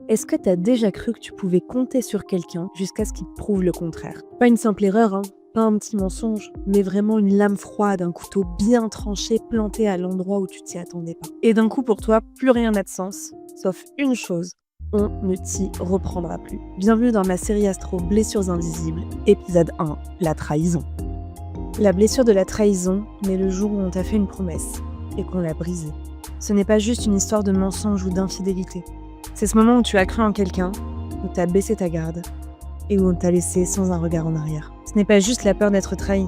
Est-ce que tu as déjà cru que tu pouvais compter sur quelqu'un jusqu'à ce qu'il te prouve le contraire? Pas une simple erreur, hein, pas un petit mensonge, mais vraiment une lame froide, un couteau bien tranché planté à l'endroit où tu t'y attendais pas. Et d'un coup, pour toi, plus rien n'a de sens, sauf une chose. On ne t'y reprendra plus. Bienvenue dans ma série Astro Blessures Invisibles, épisode 1, la trahison. La blessure de la trahison naît le jour où on t'a fait une promesse et qu'on l'a brisée. Ce n'est pas juste une histoire de mensonge ou d'infidélité. C'est ce moment où tu as cru en quelqu'un, où tu as baissé ta garde et où on t'a laissé sans un regard en arrière. Ce n'est pas juste la peur d'être trahi,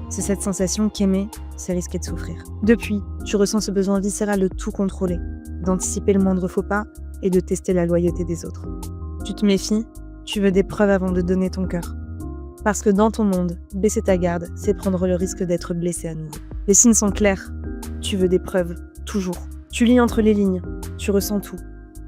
c'est cette sensation qu'aimer, c'est risquer de souffrir. Depuis, tu ressens ce besoin viscéral de tout contrôler, d'anticiper le moindre faux pas et de tester la loyauté des autres. Tu te méfies, tu veux des preuves avant de donner ton cœur. Parce que dans ton monde, baisser ta garde, c'est prendre le risque d'être blessé à nouveau. Les signes sont clairs, tu veux des preuves, toujours. Tu lis entre les lignes, tu ressens tout.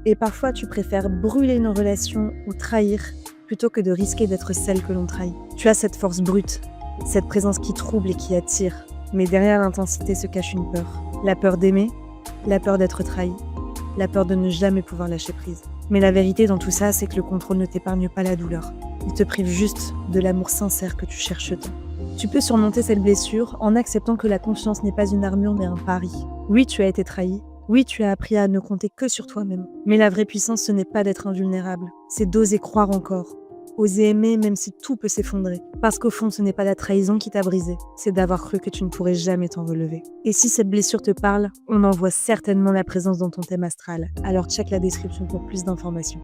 Et parfois, tu préfères brûler une relation ou trahir plutôt que de risquer d'être celle que l'on trahit. Tu as cette force brute, cette présence qui trouble et qui attire. Mais derrière l'intensité se cache une peur. La peur d'aimer, la peur d'être trahi, la peur de ne jamais pouvoir lâcher prise. Mais la vérité dans tout ça, c'est que le contrôle ne t'épargne pas la douleur. Il te prive juste de l'amour sincère que tu cherches tant. Tu peux surmonter cette blessure en acceptant que la confiance n'est pas une armure mais un pari. Oui, tu as été trahi. Oui, tu as appris à ne compter que sur toi-même. Mais la vraie puissance, ce n'est pas d'être invulnérable. C'est d'oser croire encore. Oser aimer même si tout peut s'effondrer. Parce qu'au fond, ce n'est pas la trahison qui t'a brisé. C'est d'avoir cru que tu ne pourrais jamais t'en relever. Et si cette blessure te parle, on en voit certainement la présence dans ton thème astral. Alors check la description pour plus d'informations.